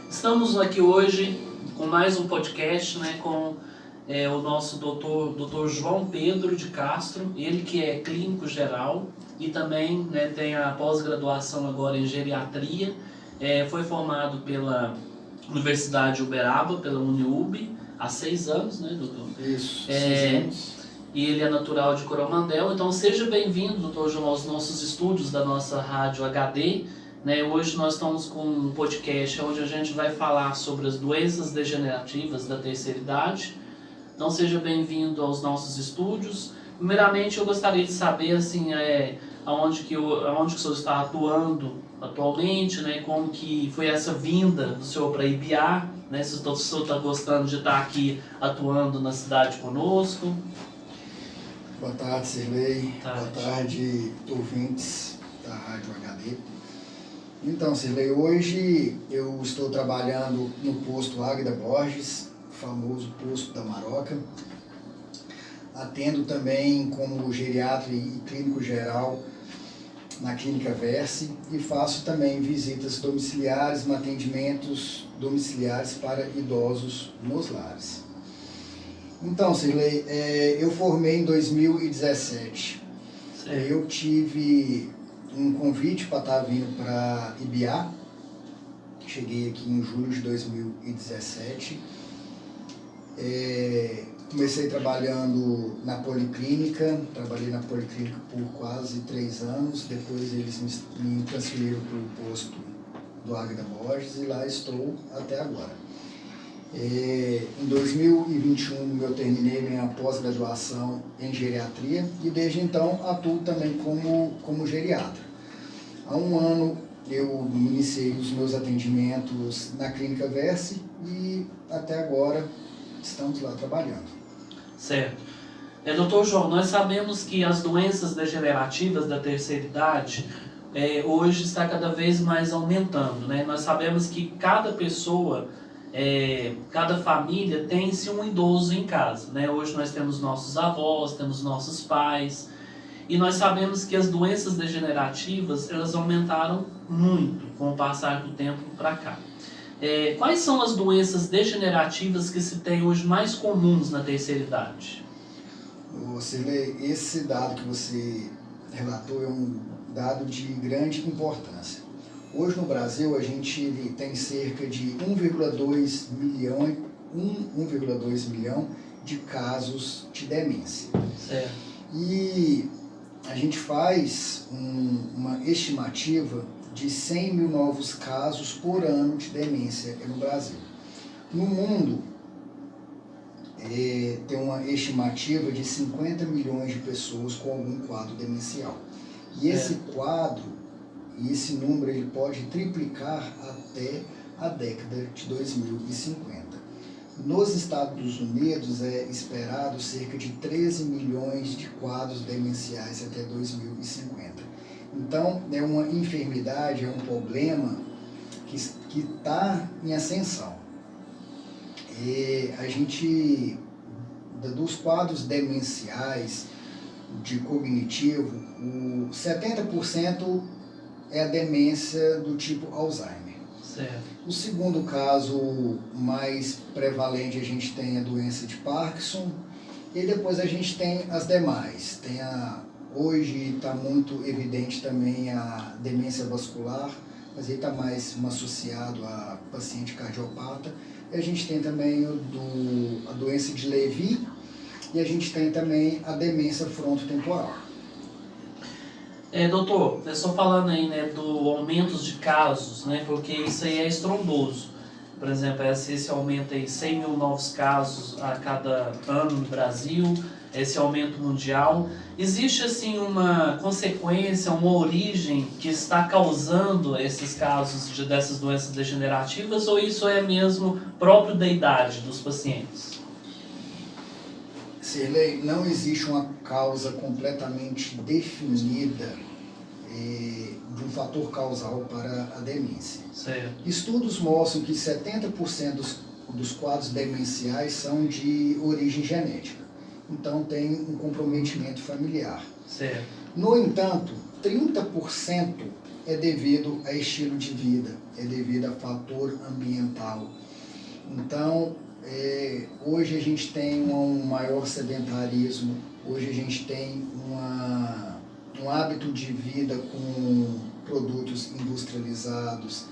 Estamos aqui hoje com mais um podcast, né, com o nosso doutor João Pedro de Castro, ele que é clínico geral e também, né, tem a pós-graduação agora em geriatria, foi formado pela Universidade de Uberaba, pela Uniub, há 6 anos, né, doutor? Isso, 6 anos. E ele é natural de Coromandel, então seja bem-vindo, doutor João, aos nossos estúdios da nossa rádio HD. Né, hoje nós estamos com um podcast onde a gente vai falar sobre as doenças degenerativas da terceira idade. Então seja bem-vindo aos nossos estúdios. Primeiramente eu gostaria de saber assim, aonde que o senhor está atuando atualmente, né, como que foi essa vinda do senhor para Ibiá, né, se o senhor está gostando de estar aqui atuando na cidade conosco. Boa tarde, Sirlei. Tarde. Boa tarde, ouvintes da Rádio HD. Então, Sirlei, hoje eu estou trabalhando no posto Águida Borges, famoso posto da Maroca. Atendo também como geriatra e clínico geral na Clínica Versi e faço também visitas domiciliares, atendimentos domiciliares para idosos nos lares. Então, Sirlei, eu formei em 2017. Eu tive um convite para estar vindo para Ibiá. Cheguei aqui em julho de 2017. Comecei trabalhando na Policlínica. Trabalhei na Policlínica por quase 3 anos. Depois eles me transferiram para o posto do Águida Borges e lá estou até agora. Em 2021 eu terminei minha pós-graduação em geriatria e desde então atuo também como geriatra. Há 1 ano eu iniciei os meus atendimentos na Clínica Versi e até agora estamos lá trabalhando. Certo. Doutor João, nós sabemos que as doenças degenerativas da terceira idade hoje está cada vez mais aumentando, né? Nós sabemos que cada pessoa, cada família tem-se um idoso em casa, né? Hoje nós temos nossos avós, temos nossos pais, e nós sabemos que as doenças degenerativas elas aumentaram muito com o passar do tempo para cá. Quais são as doenças degenerativas que se tem hoje mais comuns na terceira idade? Sirlei, esse dado que você relatou é um dado de grande importância. Hoje no Brasil a gente tem cerca de 1,2 milhão de casos de demência. Certo. E a gente faz uma estimativa de 100 mil novos casos por ano de demência no Brasil. No mundo, tem uma estimativa de 50 milhões de pessoas com algum quadro demencial. E esse quadro, e esse número, ele pode triplicar até a década de 2050. Nos Estados Unidos é esperado cerca de 13 milhões de quadros demenciais até 2050. Então, é uma enfermidade, é um problema que está em ascensão. A gente, dos quadros demenciais de cognitivo, 70% é a demência do tipo Alzheimer. Certo. O segundo caso mais prevalente a gente tem a doença de Parkinson e depois a gente tem as demais. Hoje está muito evidente também a demência vascular, mas ele está mais associado a paciente cardiopata. E a gente tem também a doença de Levy e a gente tem também a demência frontotemporal. Doutor, só falando aí, né, do aumento de casos, né, porque isso aí é estrondoso. Por exemplo, esse aumento aí, 100 mil novos casos a cada ano no Brasil, esse aumento mundial. Existe, assim, uma consequência, uma origem que está causando esses casos dessas doenças degenerativas, ou isso é mesmo próprio da idade dos pacientes? Sirlei, não existe uma causa completamente definida de um fator causal para a demência. Certo. Estudos mostram que 70% dos quadros demenciais são de origem genética. Então tem um comprometimento familiar. Certo. No entanto, 30% é devido a estilo de vida, é devido a fator ambiental. Então, hoje a gente tem um maior sedentarismo, hoje a gente tem um hábito de vida com produtos industrializados.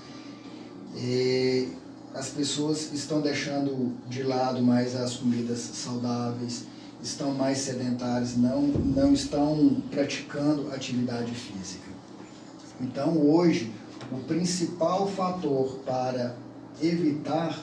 As pessoas estão deixando de lado mais as comidas saudáveis, estão mais sedentárias, não estão praticando atividade física. Então, hoje, o principal fator para evitar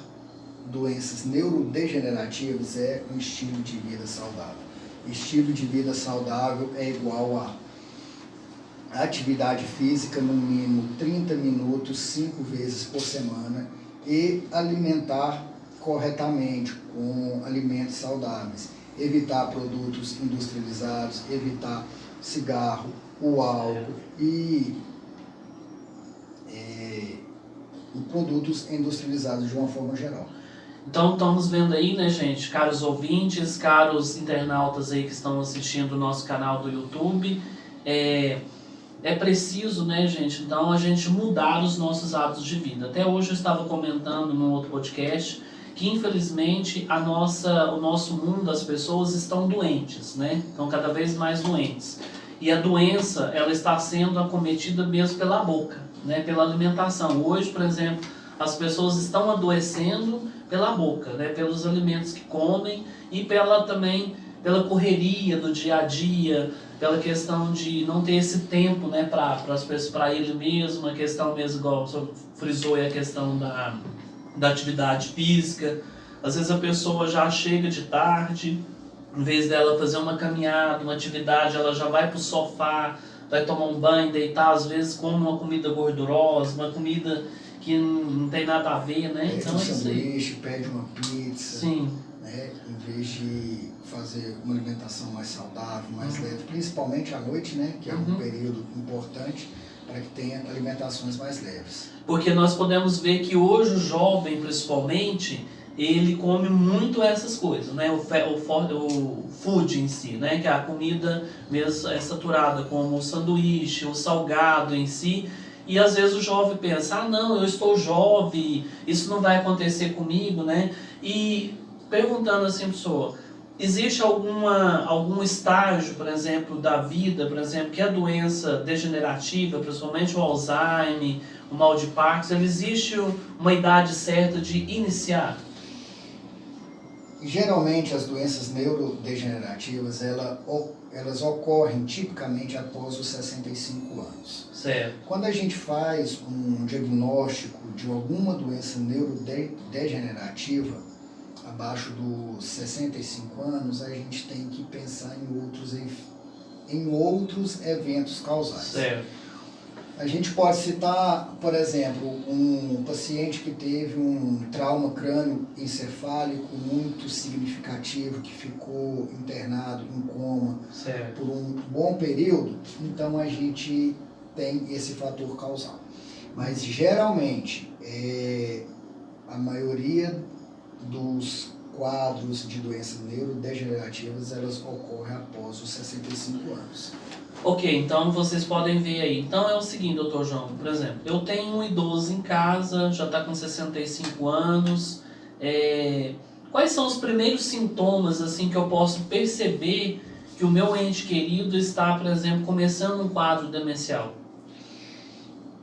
doenças neurodegenerativas é um estilo de vida saudável. Estilo de vida saudável é igual a atividade física no mínimo 30 minutos, 5 vezes por semana, e alimentar corretamente com alimentos saudáveis. Evitar produtos industrializados, evitar cigarro, o álcool e produtos industrializados de uma forma geral. Então estamos vendo aí, né, gente, caros ouvintes, caros internautas aí que estão assistindo o nosso canal do YouTube, é preciso, né, gente, então a gente mudar os nossos hábitos de vida. Até hoje eu estava comentando num outro podcast que infelizmente o nosso mundo, as pessoas estão doentes, né, estão cada vez mais doentes. E a doença, ela está sendo acometida mesmo pela boca, né, pela alimentação. Hoje, por exemplo, as pessoas estão adoecendo pela boca, né, pelos alimentos que comem e também pela correria do dia a dia, pela questão de não ter esse tempo, né, para ele mesmo, a questão mesmo, igual você frisou, é a questão da atividade física. Às vezes a pessoa já chega de tarde, em vez dela fazer uma caminhada, uma atividade, ela já vai para o sofá, vai tomar um banho, deitar, às vezes come uma comida gordurosa, uma comida que não tem nada a ver, né? Então, um sanduíche, pede uma pizza. Sim. Né? Em vez de fazer uma alimentação mais saudável, mais leve, principalmente à noite, né? Que é um período importante para que tenha alimentações mais leves. Porque nós podemos ver que hoje o jovem, principalmente, ele come muito essas coisas, né? O food em si, né? Que é a comida mesmo saturada, como o sanduíche, o salgado em si. E às vezes o jovem pensa, não, eu estou jovem, isso não vai acontecer comigo, né? E perguntando assim, pessoa, existe algum estágio, por exemplo, da vida, por exemplo, que a doença degenerativa, principalmente o Alzheimer, o mal de Parkinson, existe uma idade certa de iniciar? Geralmente as doenças neurodegenerativas, elas ocorrem tipicamente após os 65 anos. Certo. Quando a gente faz um diagnóstico de alguma doença neurodegenerativa, abaixo dos 65 anos, a gente tem que pensar em outros eventos causais. Certo. A gente pode citar, por exemplo, um paciente que teve um trauma crânioencefálico muito significativo, que ficou internado em coma por um bom período, então a gente tem esse fator causal. Mas geralmente, a maioria dos quadros de doenças neurodegenerativas, elas ocorrem após os 65 anos. Ok, então vocês podem ver aí. Então é o seguinte, doutor João, por exemplo, eu tenho um idoso em casa, já está com 65 anos. Quais são os primeiros sintomas assim que eu posso perceber que o meu ente querido está, por exemplo, começando um quadro demencial?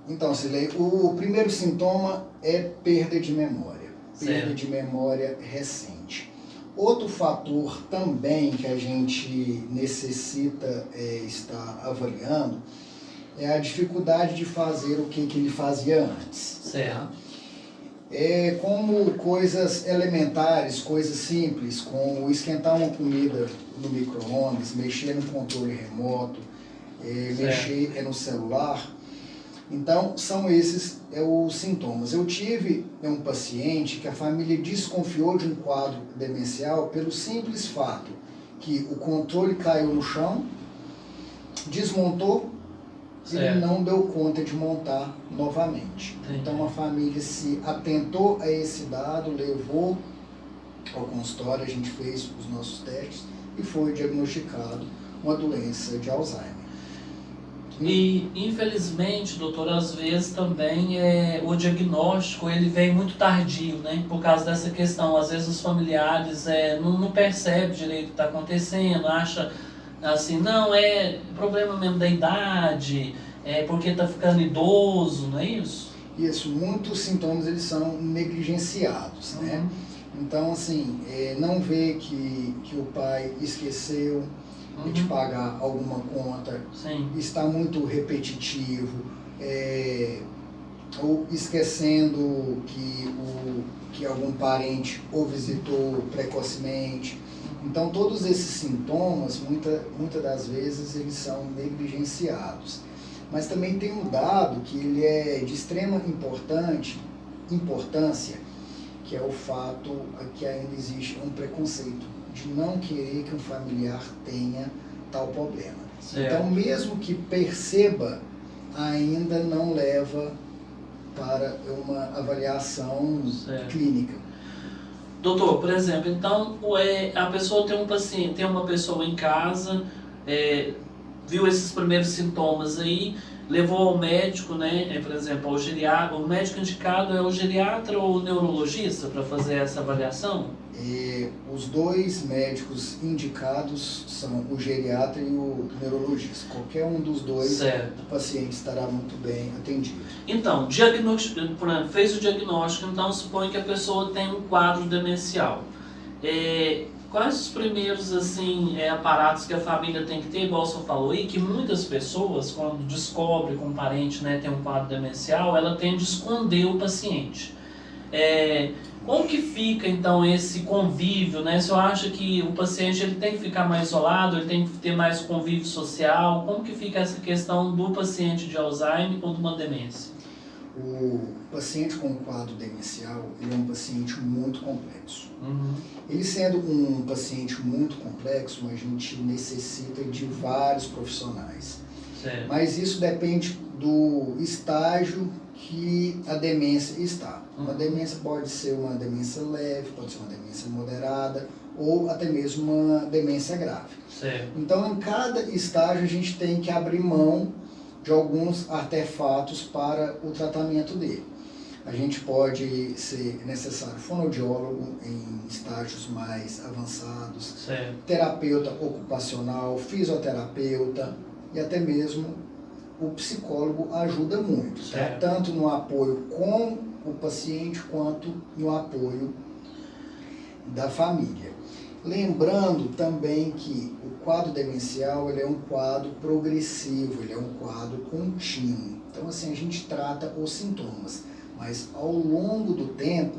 Então, Silei, o primeiro sintoma é perda de memória. Perda de memória recente. Outro fator também que a gente necessita estar avaliando é a dificuldade de fazer o que ele fazia antes. Certo. Como coisas elementares, coisas simples, como esquentar uma comida no micro-ondas, mexer no controle remoto, mexer no celular. Então, são esses os sintomas. Eu tive um paciente que a família desconfiou de um quadro demencial pelo simples fato que o controle caiu no chão, desmontou e ele não deu conta de montar novamente. Entendi. Então, a família se atentou a esse dado, levou ao consultório, a gente fez os nossos testes e foi diagnosticado uma doença de Alzheimer. E, infelizmente, doutor, às vezes também o diagnóstico ele vem muito tardio, né? Por causa dessa questão. Às vezes os familiares não percebem direito o que está acontecendo, acha assim, não, é problema mesmo da idade, é porque está ficando idoso, não é isso? Isso, muitos sintomas eles são negligenciados, né? Então, assim, não vê que o pai esqueceu de pagar alguma conta, Sim. está muito repetitivo, ou esquecendo que algum parente o visitou precocemente. Então, todos esses sintomas, muitas das vezes, eles são negligenciados. Mas também tem um dado que ele é de extrema importância, que é o fato que ainda existe um preconceito de não querer que um familiar tenha tal problema. Certo. Então, mesmo que perceba, ainda não leva para uma avaliação clínica. Doutor, por exemplo, então a pessoa tem um paciente, tem uma pessoa em casa, viu esses primeiros sintomas aí, levou ao médico, né? Por exemplo, ao geriatra, o médico indicado é o geriatra ou o neurologista para fazer essa avaliação? Os dois médicos indicados são o geriatra e o neurologista. Qualquer um dos dois, certo, o paciente estará muito bem atendido. Então, fez o diagnóstico, então supõe que a pessoa tem um quadro demencial. Quais os primeiros aparatos que a família tem que ter, igual o senhor falou aí, que muitas pessoas, quando descobre que um parente, né, tem um quadro demencial, ela tende a esconder o paciente. Como que fica então esse convívio, né? O senhor acha que o paciente ele tem que ficar mais isolado, ele tem que ter mais convívio social? Como que fica essa questão do paciente de Alzheimer ou de uma demência? O paciente com quadro demencial, ele é um paciente muito complexo. Ele sendo um paciente muito complexo, a gente necessita de vários profissionais. Certo. Mas isso depende do estágio que a demência está. Uma demência pode ser uma demência leve, pode ser uma demência moderada ou até mesmo uma demência grave. Certo. Então, em cada estágio, a gente tem que abrir mão de alguns artefatos para o tratamento dele. A gente pode ser necessário fonoaudiólogo em estágios mais avançados, certo, terapeuta ocupacional, fisioterapeuta e até mesmo o psicólogo ajuda muito, tá? Tanto no apoio com o paciente quanto no apoio da família. Lembrando também que o quadro demencial ele é um quadro progressivo, ele é um quadro contínuo. Então, assim, a gente trata os sintomas, mas ao longo do tempo,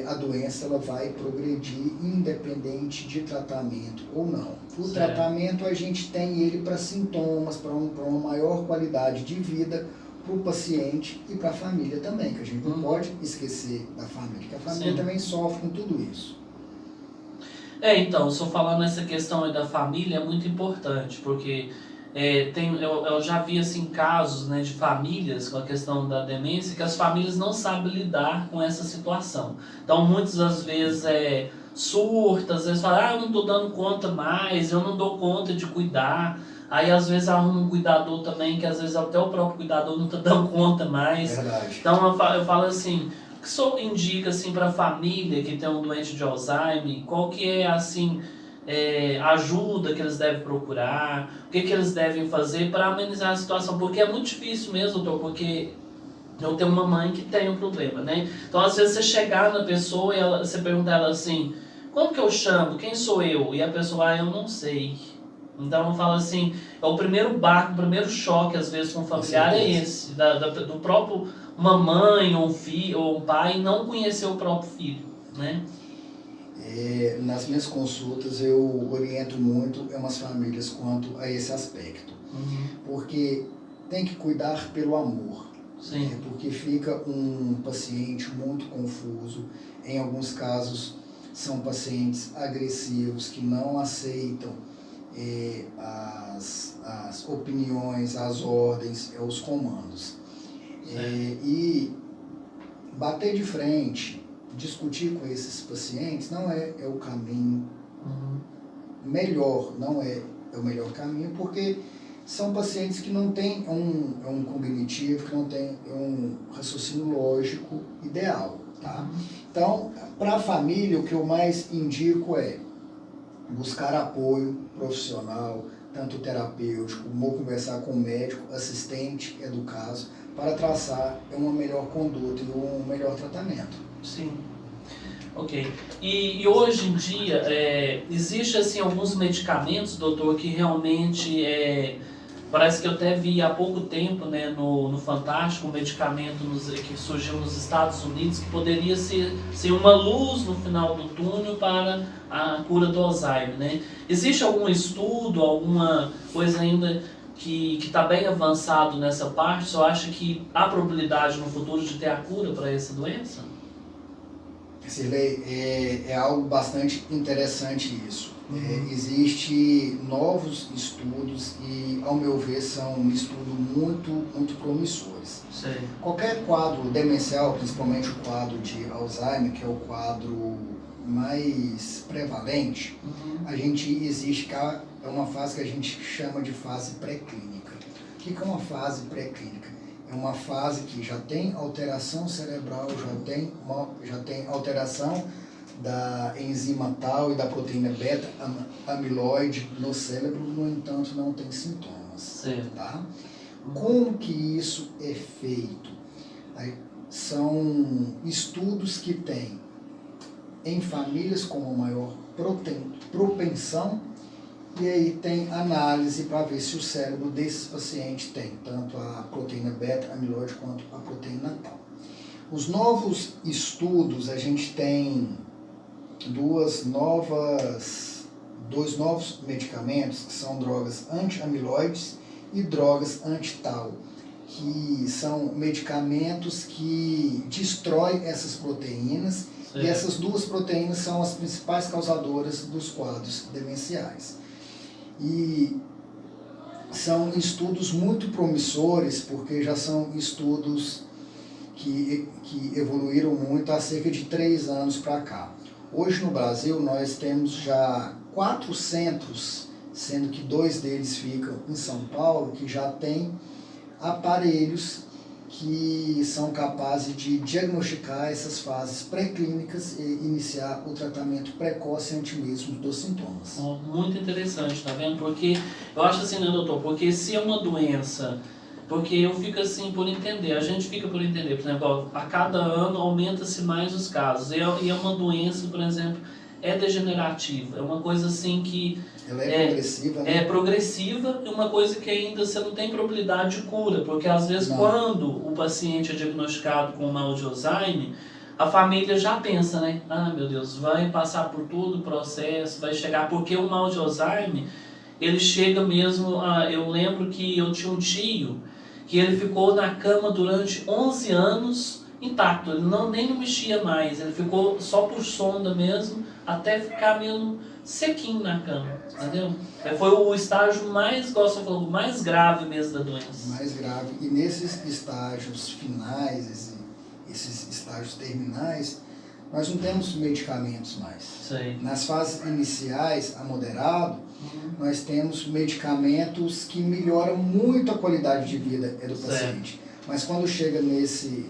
a doença ela vai progredir independente de tratamento ou não. O tratamento a gente tem ele para sintomas, para uma maior qualidade de vida para o paciente e para a família também, que a gente não pode esquecer da família, que a família também sofre com tudo isso. Então, só falando nessa questão aí da família é muito importante, porque eu já vi assim, casos, né, de famílias com a questão da demência, que as famílias não sabem lidar com essa situação. Então, muitas das vezes surta, às vezes fala, eu não estou dando conta mais, eu não dou conta de cuidar. Aí, às vezes, arruma um cuidador também, que às vezes até o próprio cuidador não está dando conta mais. Verdade. Então, eu falo assim, o que o senhor indica assim, para a família que tem um doente de Alzheimer, qual que é assim, ajuda que eles devem procurar, o que eles devem fazer para amenizar a situação? Porque é muito difícil mesmo, doutor, porque eu tenho uma mãe que tem um problema, né? Então, às vezes, você chegar na pessoa e você pergunta a ela assim, como que eu chamo? Quem sou eu? E a pessoa, eu não sei. Então, eu falo assim, o primeiro choque, às vezes, com o familiar é esse, do próprio uma mãe ou um filho ou um pai não conhecer o próprio filho, né? Nas minhas consultas eu oriento muito umas famílias quanto a esse aspecto. Porque tem que cuidar pelo amor. Sim. Porque fica um paciente muito confuso. Em alguns casos são pacientes agressivos que não aceitam as opiniões, as ordens, os comandos. E bater de frente, discutir com esses pacientes não é o caminho melhor, não é o melhor caminho, porque são pacientes que não têm um cognitivo, que não têm um raciocínio lógico ideal, tá? Então, para a família, o que eu mais indico é buscar apoio profissional, tanto terapêutico, como conversar com o médico, assistente, do caso, para traçar uma melhor conduta e um melhor tratamento. Sim. Ok. E hoje em dia, existe assim, alguns medicamentos, doutor, que realmente, parece que eu até vi há pouco tempo, né, no Fantástico, um medicamento que surgiu nos Estados Unidos, que poderia ser uma luz no final do túnel para a cura do Alzheimer, né? Existe algum estudo, alguma coisa ainda que está bem avançado nessa parte? Você acha que há probabilidade no futuro de ter a cura para essa doença? Sirley, é algo bastante interessante isso. Existe novos estudos e, ao meu ver, são estudos muito promissores. Sim. Qualquer quadro demencial, principalmente o quadro de Alzheimer, que é o quadro mais prevalente, é uma fase que a gente chama de fase pré-clínica. O que é uma fase pré-clínica? É uma fase que já tem alteração cerebral, já tem alteração da enzima tal e da proteína beta-amiloide no cérebro, no entanto não tem sintomas. Sim. Tá? Como que isso é feito? São estudos que têm em famílias com uma maior propensão, e aí tem análise para ver se o cérebro desses pacientes tem tanto a proteína beta-amiloide quanto a proteína tal. Os novos estudos, a gente tem dois novos medicamentos, que são drogas anti-amiloides e drogas anti-tau, que são medicamentos que destroem essas proteínas. Sim. E essas duas proteínas são as principais causadoras dos quadros demenciais. E são estudos muito promissores, porque já são estudos que evoluíram muito há cerca de 3 anos para cá. Hoje no Brasil nós temos já 4 centros, sendo que 2 deles ficam em São Paulo, que já têm aparelhos que são capazes de diagnosticar essas fases pré-clínicas e iniciar o tratamento precoce antes mesmo dos sintomas. Muito interessante, tá vendo? Porque eu acho assim, né, doutor? Porque se é uma doença, porque eu fico assim por entender, a gente fica por entender, por exemplo, a cada ano aumenta-se mais os casos, e é uma doença, por exemplo, degenerativa, é uma coisa assim que ela é progressiva, né? É progressiva, e uma coisa que ainda você não tem probabilidade de cura, porque às vezes quando o paciente é diagnosticado com mal de Alzheimer, a família já pensa, né? Ah, meu Deus, vai passar por todo o processo, vai chegar, porque o mal de Alzheimer, ele chega mesmo eu lembro que eu tinha um tio que ele ficou na cama durante 11 anos intacto, ele nem mexia mais, ele ficou só por sonda mesmo, até ficar mesmo sequinho na cama, entendeu? Foi o estágio mais, igual você falou, mais grave mesmo da doença. Mais grave, e nesses estágios finais, esses estágios terminais, nós não temos medicamentos mais. Sei. Nas fases iniciais, a moderado, nós temos medicamentos que melhoram muito a qualidade de vida do paciente. Mas quando chega nesse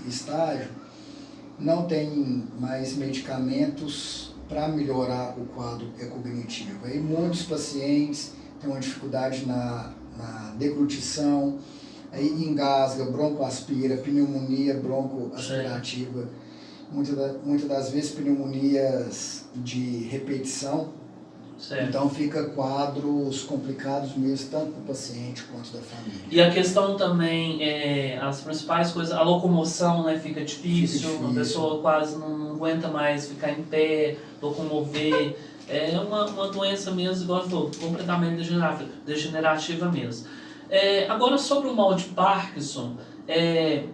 estágio, não tem mais medicamentos para melhorar o quadro cognitivo. Aí muitos pacientes têm uma dificuldade na deglutição, aí engasga, broncoaspira, pneumonia broncoaspirativa, muitas das vezes pneumonias de repetição. Certo. Então fica quadros complicados mesmo, tanto para o paciente quanto da família. E a questão também, as principais coisas, a locomoção, né, fica difícil, a pessoa quase não aguenta mais ficar em pé, locomover. É uma doença mesmo, igual eu falou, completamente degenerativa mesmo. Agora, sobre o mal de Parkinson,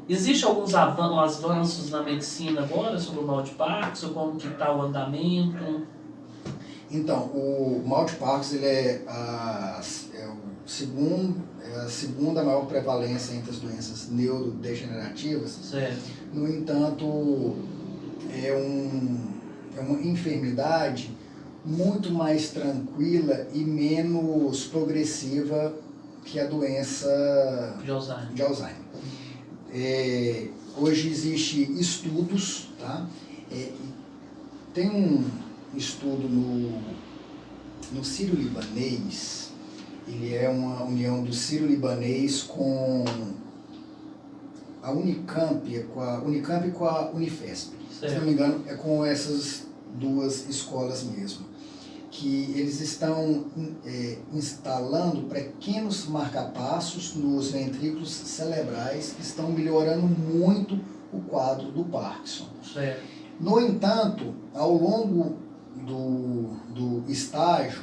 existe alguns avanços na medicina agora sobre o mal de Parkinson, como que está o andamento? Então, o mal de Parkinson ele é a segunda maior prevalência entre as doenças neurodegenerativas. Certo. No entanto, é uma enfermidade muito mais tranquila e menos progressiva que a doença De Alzheimer. de Alzheimer. Hoje existe estudos, tá? Tem um estudo no Sírio-Libanês, ele é uma união do Sírio-Libanês com a Unicamp, e com a Unifesp. Se não me engano, é com essas duas escolas mesmo, que eles estão instalando pequenos marcapassos nos ventrículos cerebrais que estão melhorando muito o quadro do Parkinson. Certo. No entanto, ao longo do estágio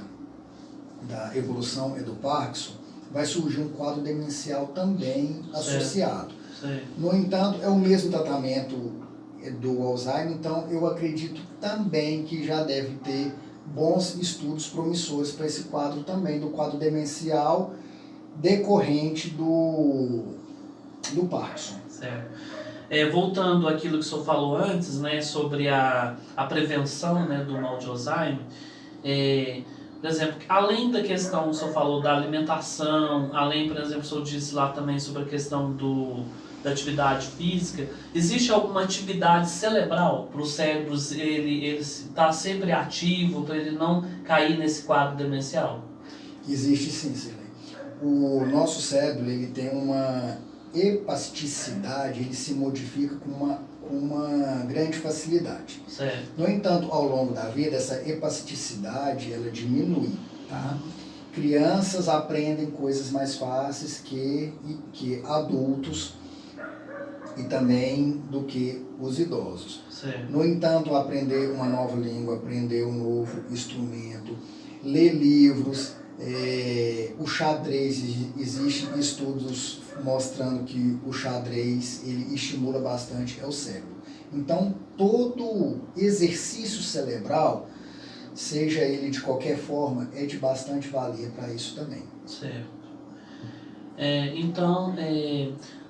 da evolução do Parkinson, vai surgir um quadro demencial também associado. Certo. No entanto, é o mesmo tratamento do Alzheimer, então eu acredito também que já deve ter bons estudos promissores para esse quadro também, do quadro demencial decorrente do Parkinson. Certo. Voltando àquilo que o senhor falou antes, né, sobre a prevenção, né, do mal de Alzheimer, por exemplo, além da questão que o senhor falou da alimentação, além, por exemplo, o senhor disse lá também sobre a questão da atividade física, existe alguma atividade cerebral para o cérebro ele estar sempre ativo, para ele não cair nesse quadro demencial? Existe sim, Sirley. O nosso cérebro ele tem uma epasticidade, ele se modifica com uma grande facilidade. Certo. No entanto, ao longo da vida, essa epasticidade ela diminui, tá? Crianças aprendem coisas mais fáceis que adultos e também do que os idosos. Certo. No entanto, aprender uma nova língua, aprender um novo instrumento, ler livros, o xadrez, existem estudos mostrando que o xadrez ele estimula bastante o cérebro. Então, todo exercício cerebral, seja ele de qualquer forma, é de bastante valia para isso também. Certo. Então,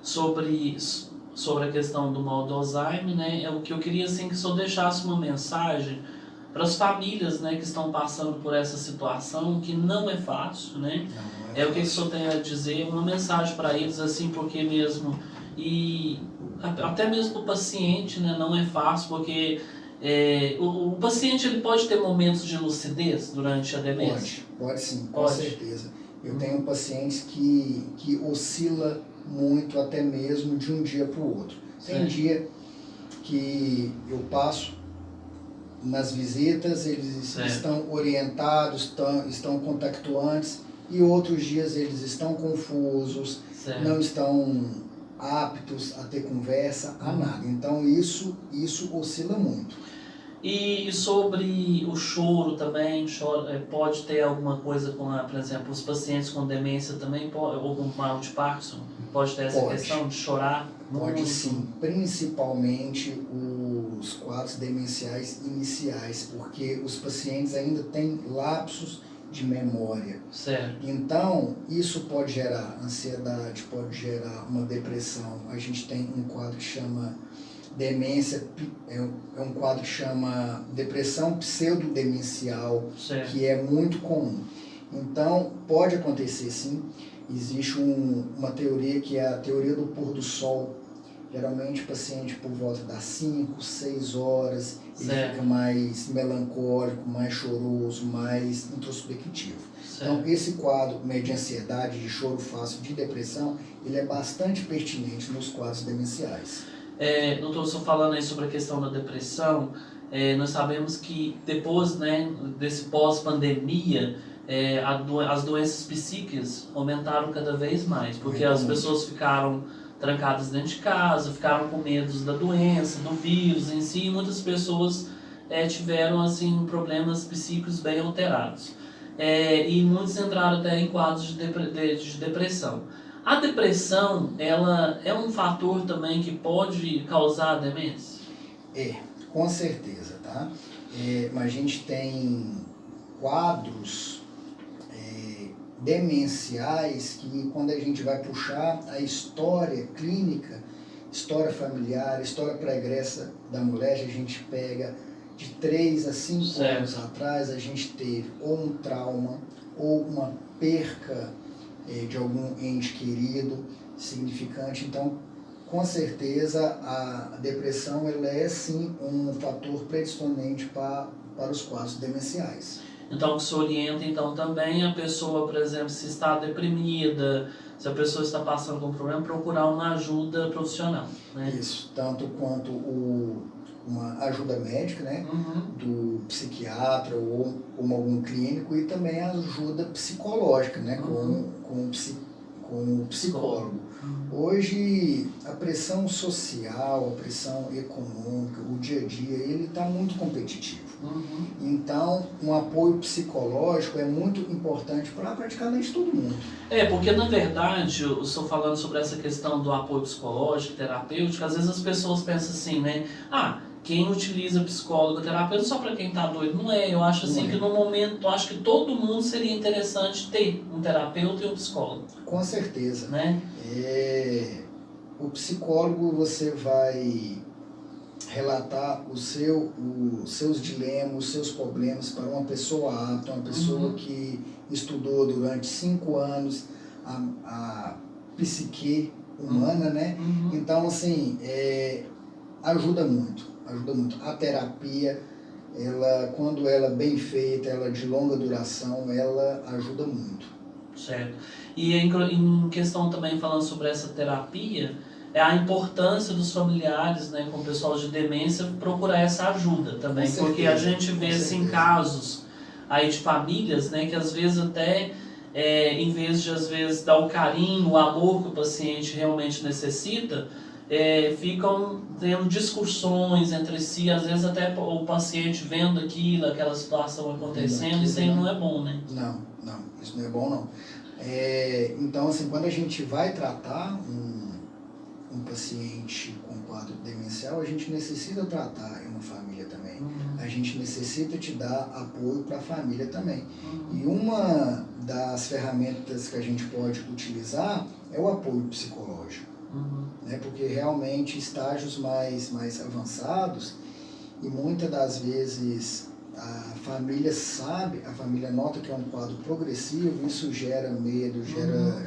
sobre a questão do mal do Alzheimer, né, o que eu queria assim, que o senhor deixasse uma mensagem para as famílias, né, que estão passando por essa situação, que não é fácil, né? Não é o que o senhor tem a dizer, uma mensagem para eles, assim, porque mesmo, e até mesmo para o paciente, né, não é fácil, porque o paciente ele pode ter momentos de lucidez durante a demência? Pode sim, com certeza. Eu tenho pacientes que oscila muito até mesmo de um dia para o outro. Tem dia que eu passo nas visitas, eles estão orientados, estão contactuantes, e outros dias eles estão confusos, não estão aptos a ter conversa, a nada. Então isso oscila muito. E sobre o choro também, pode ter alguma coisa com, por exemplo, os pacientes com demência também, ou com mal de Parkinson, pode ter essa questão de chorar? Pode sim, principalmente os quadros demenciais iniciais, porque os pacientes ainda têm lapsos de memória. Certo. Então, isso pode gerar ansiedade, pode gerar uma depressão. A gente tem um quadro que chama demência, é um quadro que chama depressão pseudodemencial, que é muito comum. Então, pode acontecer sim. Existe uma teoria que é a teoria do pôr do sol. Geralmente o paciente por volta das 5, 6 horas, ele fica mais melancólico, mais choroso, mais introspectivo. Então esse quadro de ansiedade, de choro fácil, de depressão, ele é bastante pertinente nos quadros demenciais. Doutor, só falando aí sobre a questão da depressão, nós sabemos que depois, né, desse pós-pandemia, as doenças psíquicas aumentaram cada vez mais, porque as pessoas ficaram trancadas dentro de casa, ficaram com medo da doença, do vírus em si, e muitas pessoas tiveram assim, problemas psíquicos bem alterados. E muitos entraram até em quadros de depressão. A depressão, ela é um fator também que pode causar demência? Com certeza, tá? Mas a gente tem quadros demenciais que quando a gente vai puxar a história clínica, história familiar, história pregressa da mulher, a gente pega de 3 a 5 anos atrás, a gente teve ou um trauma ou uma perca de algum ente querido, significante. Então, com certeza, a depressão ela é sim um fator predisponente para os quadros demenciais. Então, que se orienta então também a pessoa, por exemplo, se está deprimida, se a pessoa está passando por um problema, procurar uma ajuda profissional, né? Isso, tanto quanto uma ajuda médica, né, do psiquiatra ou algum clínico, e também a ajuda psicológica, né, com o psicólogo. Hoje, a pressão social, a pressão econômica, o dia a dia, ele está muito competitivo. Então, um apoio psicológico é muito importante para praticamente todo mundo. Porque na verdade, eu estou falando sobre essa questão do apoio psicológico, terapêutico, às vezes as pessoas pensam assim, né? Quem utiliza psicólogo, terapeuta só para quem está doido. Não é, eu acho assim que no momento, eu acho que todo mundo seria interessante ter um terapeuta e um psicólogo. Com certeza. Né? O psicólogo, você vai relatar os seus dilemas, os seus problemas para uma pessoa apta, uma pessoa que estudou durante 5 anos a psique humana, né? Então, assim, ajuda muito. A terapia, quando ela é bem feita, ela é de longa duração, ela ajuda muito. Certo. E em questão também, falando sobre essa terapia, a importância dos familiares, né, com o pessoal de demência, procurar essa ajuda também. Porque a gente vê assim, casos aí de famílias, né, que às vezes até, em vez de às vezes dar o carinho, o amor que o paciente realmente necessita, ficam tendo discussões entre si, às vezes até o paciente vendo aquela situação acontecendo, isso aí não é bom, né? Não, isso não é bom não. Então, assim, quando a gente vai tratar um paciente com quadro demencial, a gente necessita tratar uma família também. A gente necessita te dar apoio para a família também. E uma das ferramentas que a gente pode utilizar é o apoio psicológico. Né? Porque realmente estágios mais avançados, e muitas das vezes a família nota que é um quadro progressivo, isso gera medo,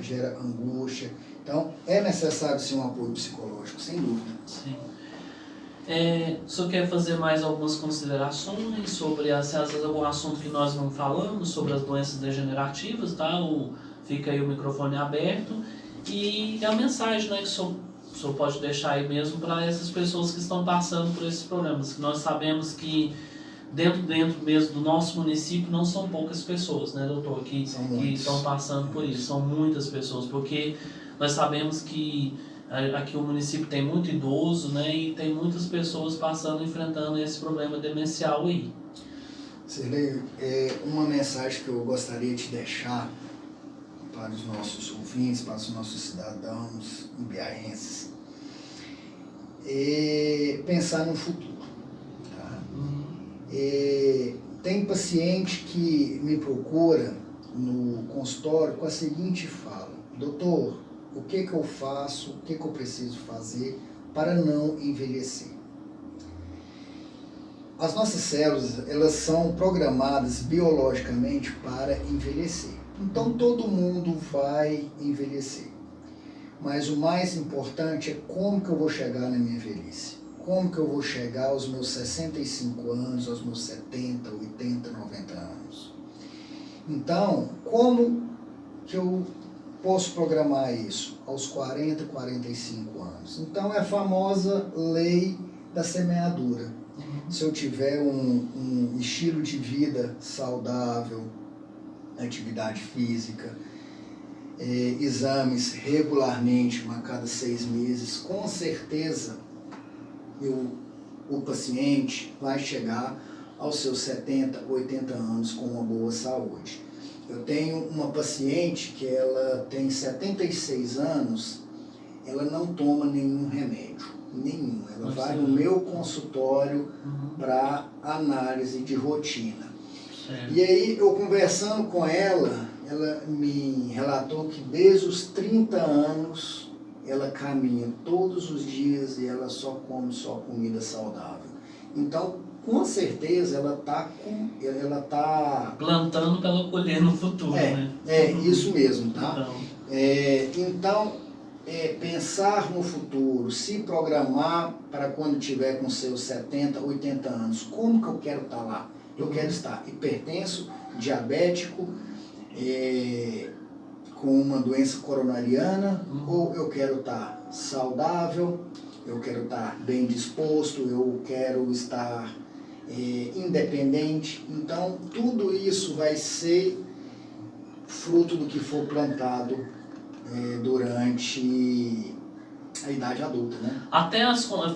gera angústia. Então, é necessário sim um apoio psicológico, sem dúvida. Sim. O senhor quer fazer mais algumas considerações sobre, às vezes, algum assunto que nós não falamos, sobre as doenças degenerativas, tá? Fica aí o microfone aberto. E a mensagem, né, que o senhor pode deixar aí mesmo para essas pessoas que estão passando por esses problemas. Que nós sabemos que dentro mesmo do nosso município não são poucas pessoas, né, doutor, que estão passando por isso. São muitas pessoas, porque nós sabemos que aqui o município tem muito idoso, né, e tem muitas pessoas enfrentando esse problema demencial aí. Sirlei, uma mensagem que eu gostaria de deixar para os nossos ouvintes, para os nossos cidadãos imbiaenses, é pensar no futuro. Tá? Tem paciente que me procura no consultório com a seguinte fala: doutor, o que eu faço, o que eu preciso fazer para não envelhecer? As nossas células, elas são programadas biologicamente para envelhecer. Então todo mundo vai envelhecer. Mas o mais importante é como que eu vou chegar na minha velhice. Como que eu vou chegar aos meus 65 anos, aos meus 70, 80, 90 anos. Então, como que eu posso programar isso? Aos 40, 45 anos. Então é a famosa lei da semeadura. Se eu tiver um estilo de vida saudável, atividade física, exames regularmente, a cada 6 meses, com certeza o paciente vai chegar aos seus 70, 80 anos com uma boa saúde. Eu tenho uma paciente que ela tem 76 anos, ela não toma nenhum remédio, nenhum. Ela vai no meu consultório para análise de rotina. E aí, eu conversando com ela, ela me relatou que desde os 30 anos ela caminha todos os dias e ela só come comida saudável. Então, com certeza, ela tá plantando para ela colher no futuro, né? Isso mesmo, tá? Então. Então, pensar no futuro, se programar para quando tiver com seus 70, 80 anos, como que eu quero estar lá? Eu quero estar hipertenso, diabético, com uma doença coronariana, ou eu quero estar saudável, eu quero estar bem disposto, eu quero estar independente. Então, tudo isso vai ser fruto do que for plantado durante a idade adulta, né?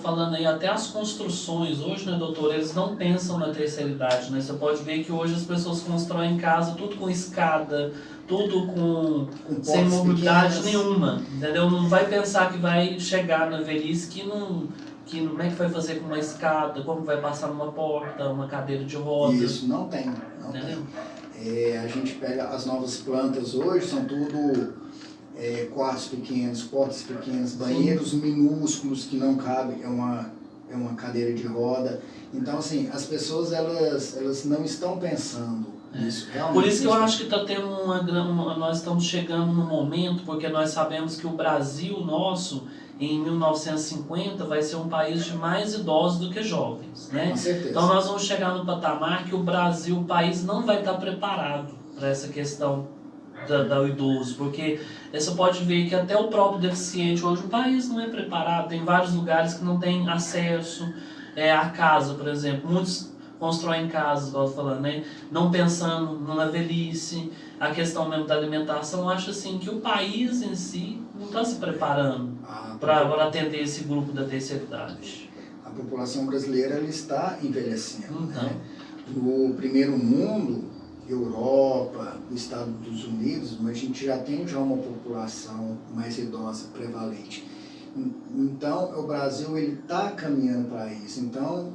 Falando aí, até as construções hoje, né, doutor, eles não pensam na terceira idade, né? Você pode ver que hoje as pessoas constroem casa tudo com escada, tudo sem mobilidade nenhuma, entendeu? Não vai pensar que vai chegar na velhice que como é que vai fazer com uma escada, como vai passar numa porta, uma cadeira de rodas. Isso, não tem. A gente pega as novas plantas hoje, são tudo quartos pequenos, portas pequenas, banheiros minúsculos que não cabem, é uma cadeira de roda. Então, assim, as pessoas elas não estão pensando nisso. Realmente. Por isso que eu acho que está tendo nós estamos chegando num momento, porque nós sabemos que o Brasil nosso, em 1950, vai ser um país de mais idosos do que jovens, né? Com certeza. Então nós vamos chegar no patamar que o país não vai estar preparado para essa questão do idoso, porque você pode ver que até o próprio deficiente hoje, o país não é preparado, tem vários lugares que não tem acesso à casa, por exemplo, muitos constroem casas, igual eu tô falando, né? Não pensando na velhice, a questão mesmo da alimentação. Eu acho assim que o país em si não está se preparando para atender esse grupo da terceira idade. A população brasileira ela está envelhecendo. Então. Né? No primeiro mundo, Europa, Estados Unidos, mas a gente já tem uma população mais idosa prevalente. Então, o Brasil está caminhando para isso. Então,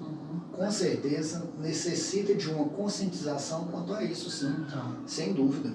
com certeza, necessita de uma conscientização quanto a isso, sim. Então, sem dúvida.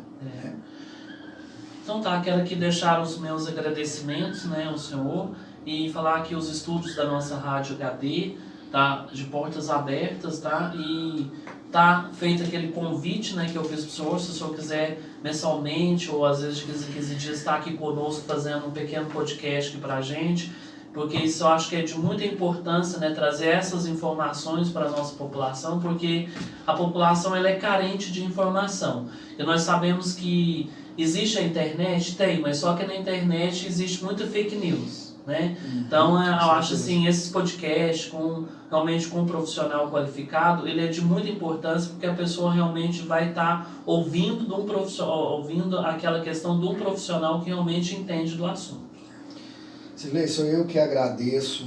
Então tá, quero aqui deixar os meus agradecimentos, né, ao senhor, e falar que os estúdios da nossa Rádio HD tá de portas abertas, tá? E tá feito aquele convite, né, que eu fiz pro senhor, se o senhor quiser mensalmente ou às vezes de 15 em 15 dias estar aqui conosco fazendo um pequeno podcast aqui pra gente, porque isso eu acho que é de muita importância, né, trazer essas informações para a nossa população, porque a população ela é carente de informação. E nós sabemos que existe a internet? Tem, mas só que na internet existe muita fake news, né? Então eu acho assim, esses podcasts realmente com um profissional qualificado, ele é de muita importância, porque a pessoa realmente vai estar ouvindo aquela questão de um profissional que realmente entende do assunto. Silvei, sou eu que agradeço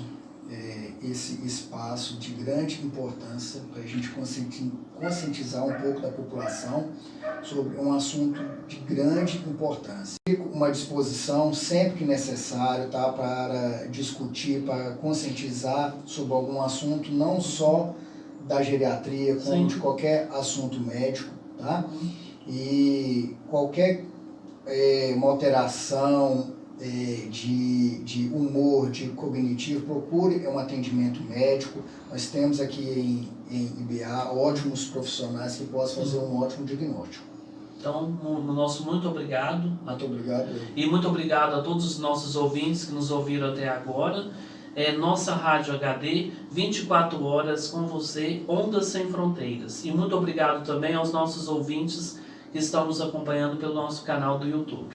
esse espaço de grande importância para a gente conscientizar um pouco da população sobre um assunto de grande importância. Fico uma disposição sempre que necessário, tá, para discutir, para conscientizar sobre algum assunto, não só da geriatria, como de qualquer assunto médico, tá? E qualquer uma alteração de humor, de cognitivo, procure um atendimento médico. Nós temos aqui em IBA ótimos profissionais que possam fazer um ótimo diagnóstico. Então, nosso muito obrigado. Muito obrigado. E muito obrigado a todos os nossos ouvintes que nos ouviram até agora. Nossa Rádio HD, 24 horas com você, Ondas Sem Fronteiras. E muito obrigado também aos nossos ouvintes que estão nos acompanhando pelo nosso canal do YouTube.